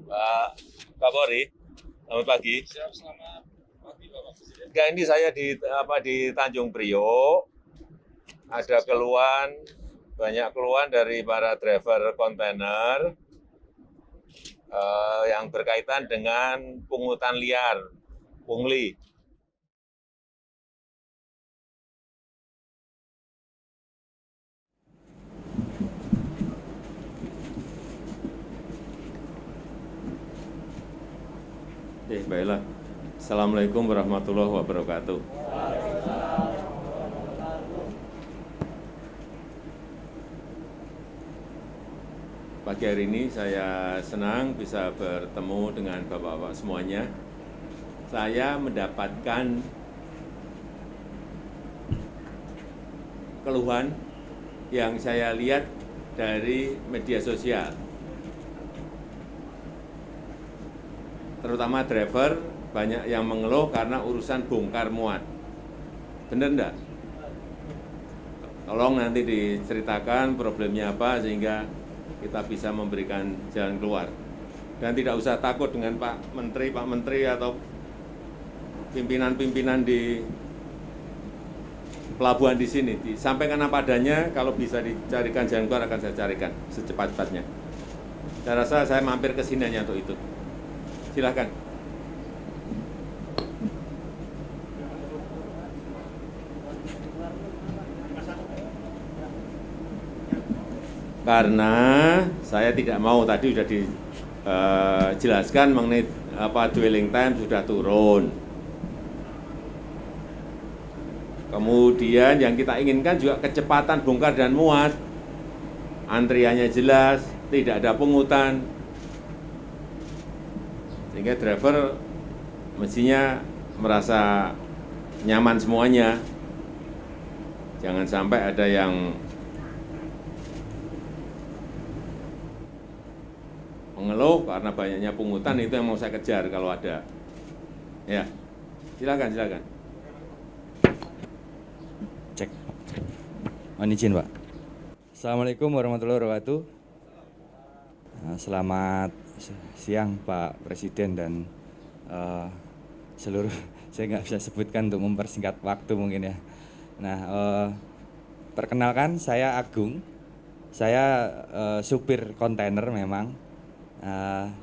Pak Kapolri, selamat pagi. Siap, selamat pagi Bapak Presiden. Enggak, ini saya di Tanjung Priok, ada keluhan, banyak keluhan dari para driver kontainer yang berkaitan dengan pungutan liar, pungli. Baiklah. Assalamualaikum warahmatullahi wabarakatuh. Pagi hari ini saya senang bisa bertemu dengan Bapak-Bapak semuanya. Saya mendapatkan keluhan yang saya lihat dari media sosial. Terutama driver banyak yang mengeluh karena urusan bongkar muat. Benar enggak? Tolong nanti diceritakan problemnya apa sehingga kita bisa memberikan jalan keluar. Dan tidak usah takut dengan Pak Menteri atau pimpinan-pimpinan di pelabuhan di sini. Disampaikan apa adanya, kalau bisa dicarikan jalan keluar akan saya carikan secepat-cepatnya. Saya rasa saya mampir ke sini hanya untuk itu. Silakan. Karena saya tidak mau, tadi sudah dijelaskan mengenai dwelling time sudah turun. Kemudian yang kita inginkan juga kecepatan bongkar dan muat. Antriannya jelas, tidak ada pungutan. Sehingga driver mestinya merasa nyaman semuanya. Jangan sampai ada yang mengeluh karena banyaknya pungutan, itu yang mau saya kejar kalau ada. Ya, silakan, silakan. Cek. Mohon izin, Pak. Assalamualaikum warahmatullahi wabarakatuh. Selamat siang Pak Presiden dan seluruh, saya nggak bisa sebutkan untuk mempersingkat waktu mungkin ya. Nah, perkenalkan saya Agung, saya supir kontainer memang,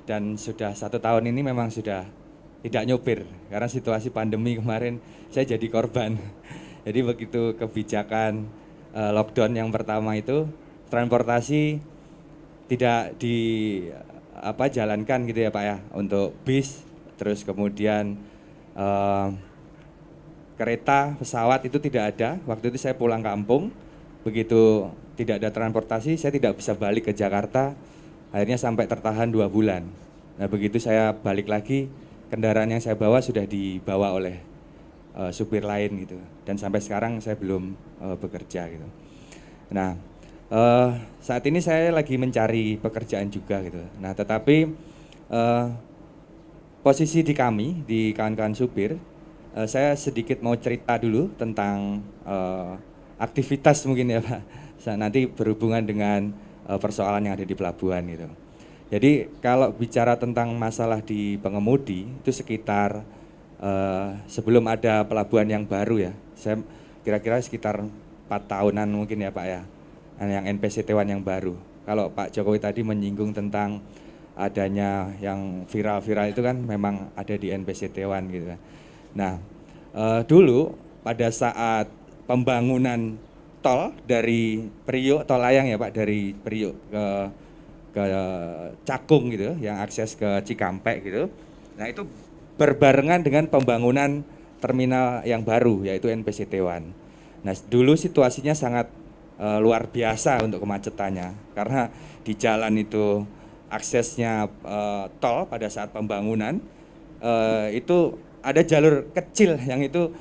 dan sudah 1 tahun ini memang sudah tidak nyopir karena situasi pandemi kemarin saya jadi korban. Jadi begitu kebijakan lockdown yang pertama itu, transportasi tidak jalankan gitu ya Pak ya, untuk bis, terus kemudian kereta, pesawat itu tidak ada. Waktu itu saya pulang kampung, begitu tidak ada transportasi, saya tidak bisa balik ke Jakarta, akhirnya sampai tertahan 2 bulan. Nah begitu saya balik lagi, kendaraan yang saya bawa sudah dibawa oleh supir lain gitu, dan sampai sekarang saya belum bekerja gitu. Nah, saat ini saya lagi mencari pekerjaan juga gitu. Nah, tetapi posisi di kami, di kawan-kawan supir, saya sedikit mau cerita dulu tentang aktivitas mungkin ya Pak. Nanti berhubungan dengan persoalan yang ada di pelabuhan gitu. Jadi kalau bicara tentang masalah di pengemudi, itu sekitar sebelum ada pelabuhan yang baru ya, saya kira-kira sekitar 4 tahunan mungkin ya Pak ya, yang NPCT-1 yang baru. Kalau Pak Jokowi tadi menyinggung tentang adanya yang viral-viral itu kan memang ada di NPCT-1 gitu. Nah, dulu pada saat pembangunan tol dari Priok, tol layang ya Pak, dari Priok ke Cakung gitu, yang akses ke Cikampek gitu. Nah itu berbarengan dengan pembangunan terminal yang baru yaitu NPCT-1. Nah dulu situasinya sangat luar biasa untuk kemacetannya karena di jalan itu aksesnya tol pada saat pembangunan itu ada jalur kecil yang itu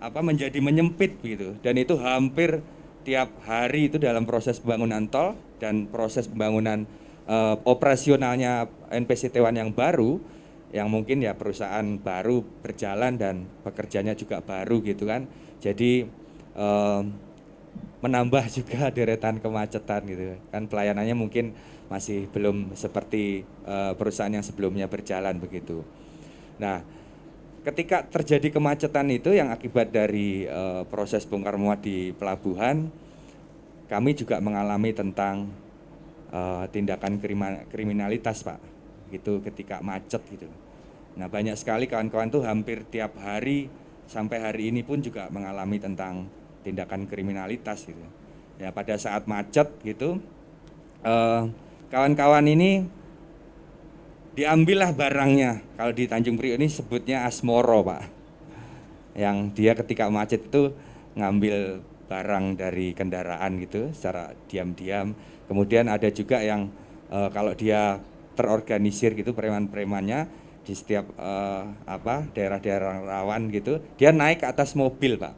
menjadi menyempit gitu, dan itu hampir tiap hari itu dalam proses pembangunan tol dan proses pembangunan operasionalnya NPCT-1 yang baru, yang mungkin ya perusahaan baru berjalan dan pekerjanya juga baru gitu kan. Jadi menambah juga deretan kemacetan gitu kan, pelayanannya mungkin masih belum seperti perusahaan yang sebelumnya berjalan begitu. Nah, ketika terjadi kemacetan itu yang akibat dari proses bongkar muat di pelabuhan, kami juga mengalami tentang tindakan kriminalitas, Pak, gitu ketika macet gitu. Nah, banyak sekali kawan-kawan tuh hampir tiap hari sampai hari ini pun juga mengalami tentang tindakan kriminalitas gitu. Ya, pada saat macet gitu, kawan-kawan ini diambillah barangnya. Kalau di Tanjung Priok ini sebutnya asmoro, Pak. Yang dia ketika macet itu ngambil barang dari kendaraan gitu secara diam-diam. Kemudian ada juga yang kalau dia terorganisir gitu preman-premannya di setiap daerah-daerah rawan gitu, dia naik ke atas mobil, Pak.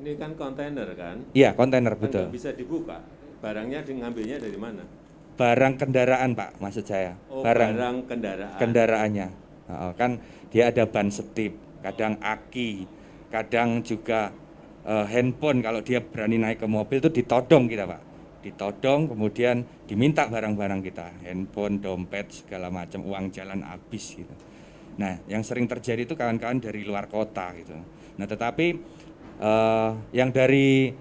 Ini kan kontainer kan? Iya, kontainer Kan betul. nggak bisa dibuka. Barangnya ngambilnya dari mana? Barang kendaraan, Pak, maksud saya. Oh, barang kendaraan. Kendaraannya. Kan dia ada ban setip, kadang aki, kadang juga handphone. Kalau dia berani naik ke mobil itu ditodong kita, Pak. Ditodong, kemudian diminta barang-barang kita, handphone, dompet, segala macam, uang jalan habis gitu. Nah, yang sering terjadi itu kawan-kawan dari luar kota gitu. Nah, tetapi yang dari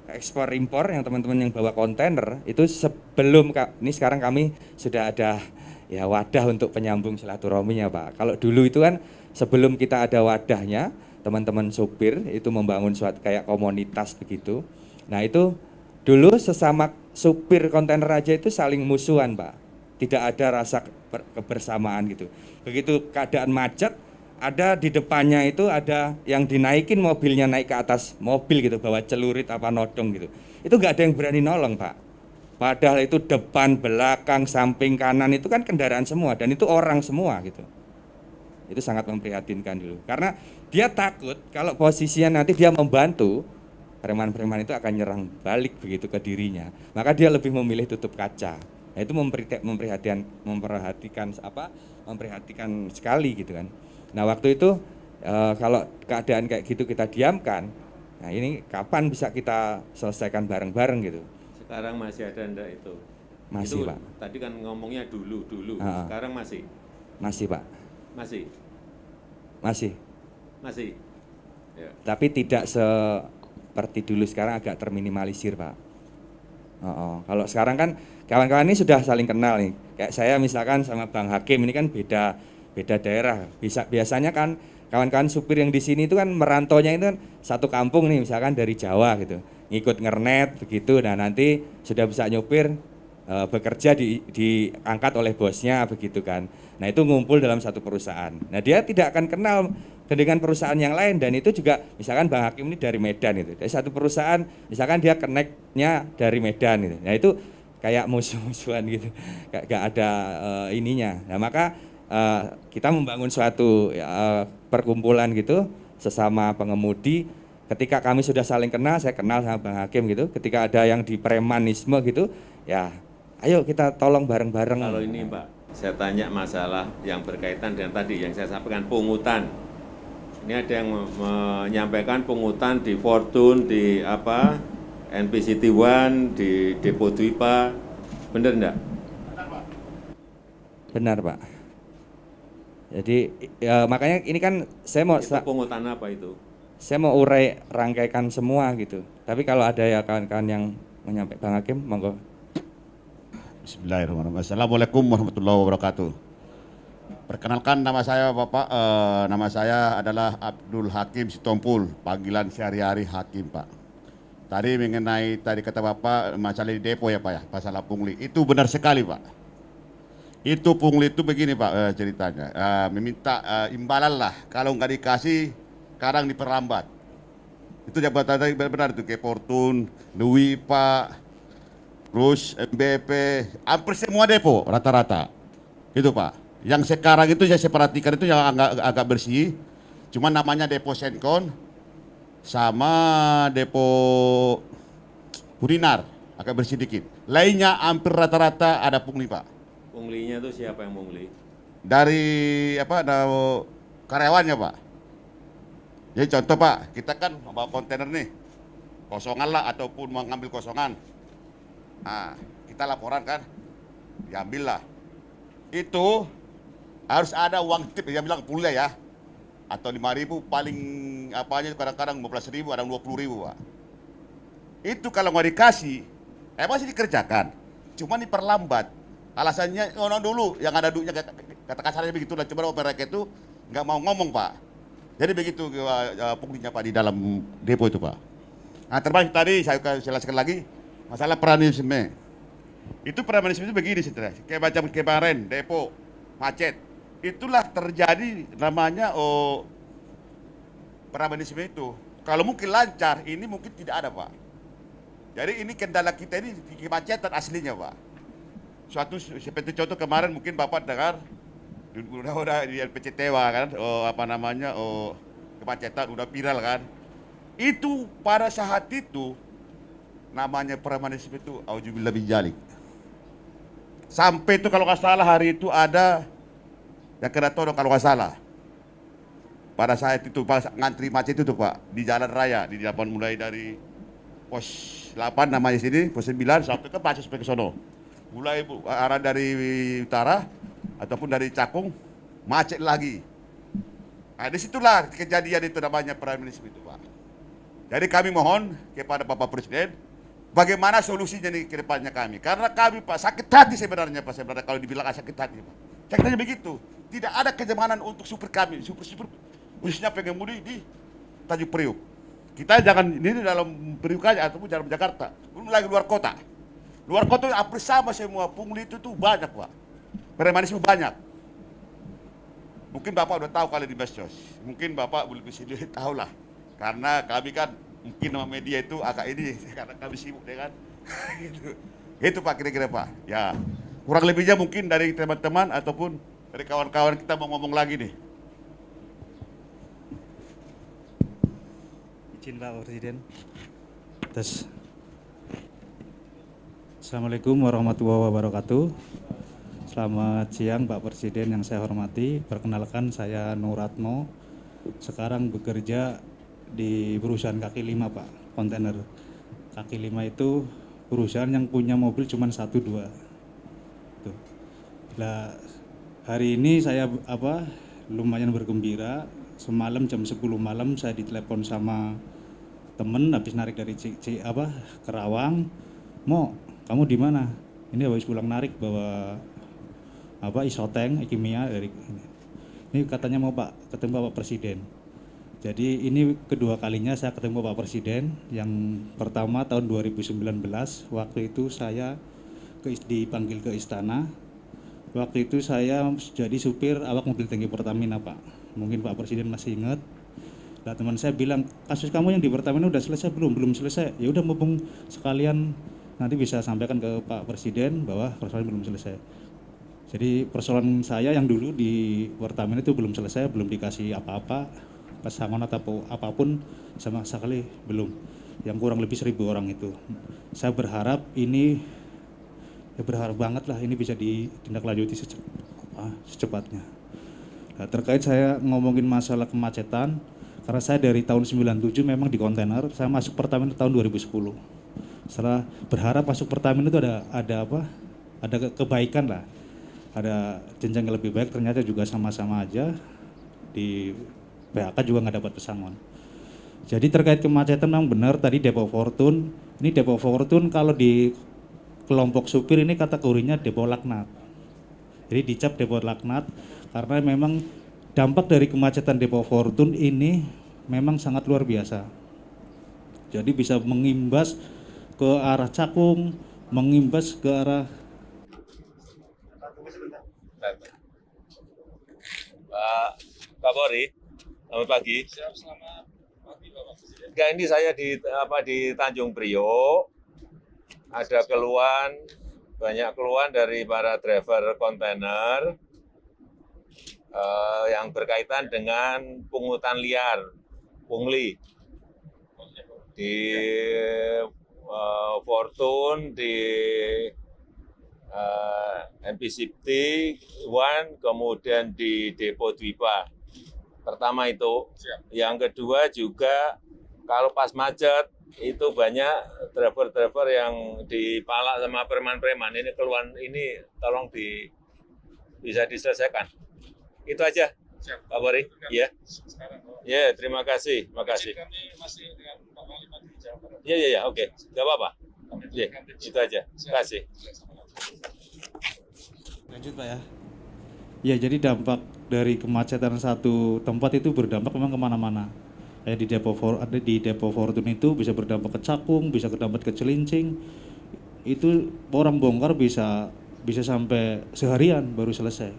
ekspor impor yang teman-teman yang bawa kontainer itu sebelum ini sekarang kami sudah ada ya wadah untuk penyambung silaturahminya, Pak. Kalau dulu itu kan sebelum kita ada wadahnya, teman-teman supir itu membangun suatu kayak komunitas begitu. Nah, itu dulu sesama supir kontainer aja itu saling musuhan, Pak. Tidak ada rasa kebersamaan gitu. Begitu keadaan macet, ada di depannya itu ada yang dinaikin mobilnya naik ke atas mobil gitu, bawa celurit apa nodong gitu. Itu nggak ada yang berani nolong, Pak. Padahal itu depan, belakang, samping, kanan itu kan kendaraan semua dan itu orang semua gitu. Itu sangat memprihatinkan dulu. Karena dia takut kalau posisinya nanti dia membantu, preman-preman itu akan nyerang balik begitu ke dirinya. Maka dia lebih memilih tutup kaca. Nah, itu memperhatikan sekali gitu kan. Nah, waktu itu kalau keadaan kayak gitu kita diamkan, nah ini kapan bisa kita selesaikan bareng-bareng gitu. Sekarang masih ada enggak itu? Masih, itu, Pak. Tadi kan ngomongnya dulu. Sekarang masih? Masih, Pak. Masih? Ya. Tapi tidak seperti dulu, sekarang agak terminimalisir, Pak. Kalau sekarang kan kawan-kawan ini sudah saling kenal nih. Kayak saya misalkan sama Bang Hakim ini kan beda daerah. Biasanya kan kawan-kawan supir yang di sini itu kan merantaunya itu kan satu kampung nih, misalkan dari Jawa gitu. Ngikut ngernet begitu. Nah, nanti sudah bisa nyupir bekerja diangkat oleh bosnya begitu kan. Nah, itu ngumpul dalam satu perusahaan. Nah, dia tidak akan kenal dengan perusahaan yang lain dan itu juga misalkan Bang Hakim ini dari Medan itu. Dari satu perusahaan misalkan dia connect-nya dari Medan gitu. Nah, itu kayak musuh-musuhan gitu. Gak ada ininya. Nah, maka kita membangun suatu perkumpulan gitu sesama pengemudi. Ketika kami sudah saling kenal, saya kenal sama Bang Hakim gitu. Ketika ada yang di premanisme gitu, ya ayo kita tolong bareng-bareng. Kalau ini, Pak, saya tanya masalah yang berkaitan dengan tadi yang saya sampaikan, pungutan. Ini ada yang menyampaikan pungutan di Fortune, di NPCT One, di Depo Dwipa. Benar enggak? Benar, Pak. Jadi makanya ini kan saya mau itu pungutan apa itu? Saya mau urai rangkaikan semua gitu. Tapi kalau ada ya kawan-kawan yang menyampaikan, Bang Hakim, monggo. Bismillahirrahmanirrahim. Assalamualaikum warahmatullahi wabarakatuh. Perkenalkan nama saya Bapak, nama saya adalah Abdul Hakim Sitompul, panggilan sehari-hari Hakim, Pak. Tadi mengenai kata Bapak masalah di depo ya Pak ya, masalah pungli. Itu benar sekali Pak. Itu pungli itu begini Pak ceritanya, meminta imbalan lah, kalau nggak dikasih kadang diperlambat. Itu jabatan tadi benar itu kayak Fortune, Dwi Pak, terus MBP, hampir semua depo rata-rata. Itu Pak. Yang sekarang itu saya perhatikan itu yang agak bersih, cuma namanya depo Senkon sama depo Purinar agak bersih dikit. Lainnya hampir rata-rata ada pungli Pak. Punglinya itu siapa yang pungli? Dari karyawannya Pak. Jadi contoh Pak, kita kan membawa kontainer nih, kosongan lah ataupun mau ngambil kosongan. Nah, kita laporan kan, diambillah. Itu harus ada uang tip, dia bilang kuliah ya, atau 5.000 paling apanya kadang-kadang 15.000, ada 20.000 Pak. Itu kalau nggak dikasih, masih dikerjakan, cuma diperlambat. Alasannya dulu yang ada duitnya, kata kasarnya begitu lah. Cuma mereka itu nggak mau ngomong Pak. Jadi begitu punglinya Pak di dalam depo itu Pak. Nah termasuk tadi saya jelaskan lagi masalah premanisme. Itu premanisme itu begini saudara, kayak macam kemarin depo macet. Itulah terjadi namanya premanisme itu. Kalau mungkin lancar, ini mungkin tidak ada Pak. Jadi ini kendala kita ini di kemacetan aslinya Pak. Suatu seperti contoh kemarin mungkin Bapak dengar udah di RPCTWA kan, kemacetan udah viral kan. Itu pada saat itu namanya premanisme itu auzubillah min dzalik. Sampai itu kalau nggak salah hari itu ada yang kena todong kalau nggak salah. Pada saat itu pas ngantri macet itu Pak di jalan raya di depan mulai dari pos 8 namanya sini, pos 9 sampai ke Pasus sampai ke sono. Mulai arah dari utara ataupun dari Cakung macet lagi. Nah, disitulah kejadian itu namanya premanisme itu Pak. Jadi kami mohon kepada Bapak Presiden, bagaimana solusinya nih ke depannya kami. Karena kami Pak sakit hati sebenarnya Pak, sebenarnya kalau dibilang sakit hati Pak. Sakit hati begitu. Tidak ada kenyamanan untuk supir kami, supir khususnya pengemudi di Tanjung Priuk. Kita jangan ini dalam Priuk aja ataupun dalam Jakarta, belum lagi luar kota. Luar kota hampir sama semua pungli itu tuh banyak Pak. Premanisme banyak. Mungkin Bapak udah tahu kali di Bastos. Mungkin Bapak belum bisa tahu lah. Karena kami kan mungkin sama media itu agak ini karena kami sibuk ya kan. Itu Pak kira-kira Pak. Ya. Kurang lebihnya mungkin dari teman-teman ataupun dari kawan-kawan kita mau ngomong lagi nih. Izin Pak Presiden. Terus. Assalamualaikum warahmatullahi wabarakatuh. Selamat siang Pak Presiden yang saya hormati. Perkenalkan saya Nuratno. Sekarang bekerja di perusahaan kaki 5 Pak, kontainer. Kaki 5 itu perusahaan yang punya mobil cuma 1-2. Tuh. Nah, hari ini saya lumayan bergembira. Semalam jam 10 malam saya ditelepon sama temen habis narik dari Kerawang. Mo, kamu di mana? Ini habis pulang narik bawa isoteng kimia dari ini. Ini katanya mau Pak ketemu Bapak Presiden. Jadi ini kedua kalinya saya ketemu Bapak Presiden. Yang pertama tahun 2019, waktu itu saya dipanggil ke istana. Waktu itu saya jadi supir awak mobil tangki Pertamina Pak. Mungkin Pak Presiden masih ingat. Nah teman saya bilang, kasus kamu yang di Pertamina udah selesai belum? Belum selesai. Ya udah mumpung sekalian nanti bisa sampaikan ke Pak Presiden bahwa persoalan belum selesai. Jadi persoalan saya yang dulu di Pertamina itu belum selesai, belum dikasih apa-apa, pesangon atau apapun sama sekali belum. Yang kurang lebih 1.000 orang itu. Saya berharap ini, ya berharap banget lah ini bisa ditindaklanjuti secepatnya. Nah, terkait saya ngomongin masalah kemacetan, karena saya dari tahun 97 memang di kontainer, saya masuk Pertamina tahun 2010. Setelah berharap masuk Pertamina itu ada kebaikan lah, ada jenjang yang lebih baik, ternyata juga sama-sama aja di PHK juga nggak dapat pesangon. Jadi terkait kemacetan memang benar tadi Depo Fortune, ini Depo Fortune kalau di kelompok supir ini kategorinya depo laknat. Jadi dicap depo laknat karena memang dampak dari kemacetan Depo Fortune ini memang sangat luar biasa. Jadi bisa mengimbas ke arah Cakung, mengimbas ke arah Pak Kapolri, selamat pagi. Siap, selamat pagi Bapak Presiden. Enggak, ini saya di Tanjung Priok. Ada banyak keluhan dari para driver kontainer yang berkaitan dengan pungutan liar, pungli di Fortune, di NPCT One, kemudian di Depo Dwipa. Pertama itu. Siap. Yang kedua juga kalau pas macet itu banyak driver-driver yang dipalak sama preman-preman. Ini keluhan ini tolong bisa diselesaikan. Itu aja, Siap. Pak Bori. Iya. Sekarang, Ya, terima kasih. Makasih. kami masih dengan Pak Panglima di Jawa Barat. Ya, oke. Nggak apa-apa. Kami Ya, dengan tim itu aja. Terima kasih. Lanjut Pak ya. Ya, jadi dampak dari kemacetan satu tempat itu berdampak memang kemana-mana. Kayak di Depo Fortune itu bisa berdampak ke Cakung, bisa berdampak ke Cilincing. Itu orang bongkar bisa sampai seharian baru selesai.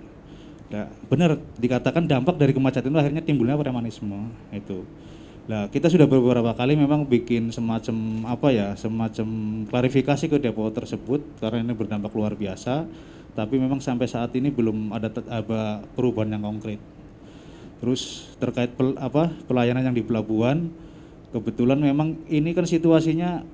Nah, benar dikatakan dampak dari kemacetan itu akhirnya timbulnya premanisme itu. Nah, kita sudah beberapa kali memang bikin semacam klarifikasi ke depo tersebut karena ini berdampak luar biasa, tapi memang sampai saat ini belum ada perubahan yang konkret. Terus terkait pelayanan yang di pelabuhan, kebetulan memang ini kan situasinya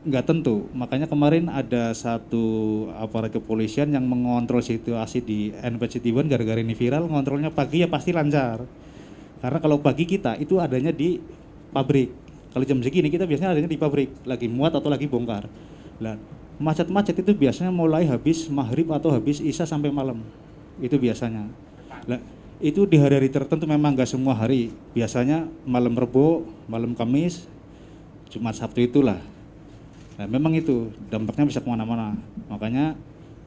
nggak tentu, makanya kemarin ada satu aparat kepolisian yang mengontrol situasi di NP Citiban gara-gara ini viral, ngontrolnya pagi ya pasti lancar. Karena kalau pagi kita itu adanya di pabrik. Kalau jam segini kita biasanya adanya di pabrik, lagi muat atau lagi bongkar. Nah, macet-macet itu biasanya mulai habis maghrib atau habis isya sampai malam. Itu biasanya. Nah, itu di hari-hari tertentu memang nggak semua hari. Biasanya malam Rebo, malam Kamis, Jumat Sabtu itulah. Nah, memang itu dampaknya bisa kemana-mana. Makanya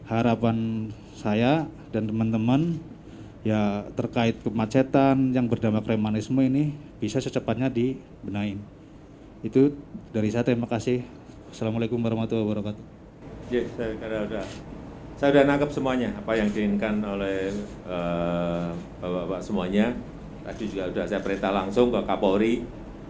harapan saya dan teman-teman ya terkait kemacetan yang berdampak premanisme ini bisa secepatnya dibenahin. Itu dari saya, terima kasih. Assalamualaikum warahmatullahi wabarakatuh. Ya, saya sudah nangkep semuanya apa yang diinginkan oleh Bapak-bapak semuanya. Tadi juga sudah saya perintah langsung ke Kapolri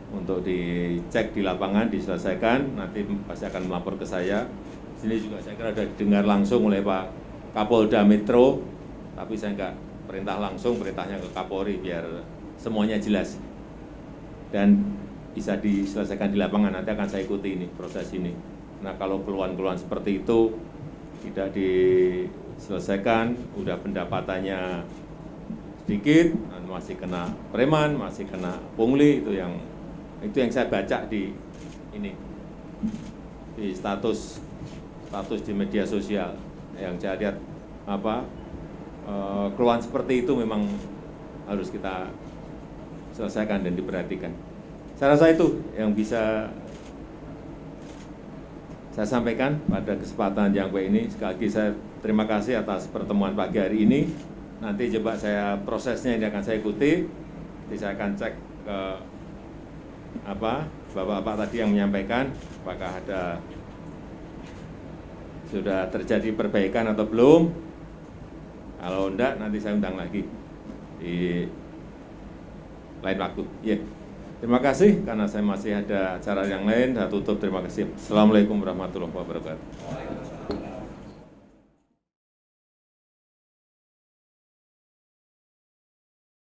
untuk dicek di lapangan, diselesaikan, nanti pasti akan melapor ke saya. Sini juga saya kira sudah didengar langsung oleh Pak Kapolda Metro, tapi saya enggak perintah langsung, perintahnya ke Kapolri biar semuanya jelas. Dan bisa diselesaikan di lapangan, nanti akan saya ikuti ini, proses ini. Nah, kalau keluhan-keluhan seperti itu tidak diselesaikan, udah pendapatannya sedikit, masih kena preman, masih kena pungli, itu yang saya baca di ini, di status di media sosial yang saya lihat keluhan seperti itu memang harus kita selesaikan dan diperhatikan. Saya rasa itu yang bisa saya sampaikan pada kesempatan yang baik ini. Sekali lagi saya terima kasih atas pertemuan pagi hari ini. Nanti coba prosesnya ini akan saya ikuti. Nanti saya akan cek ke bapak-bapak tadi yang menyampaikan apakah sudah terjadi perbaikan atau belum. Kalau enggak, nanti saya undang lagi di lain waktu. Yeah. Terima kasih, karena saya masih ada acara yang lain. Saya tutup, terima kasih. Assalamualaikum warahmatullahi wabarakatuh.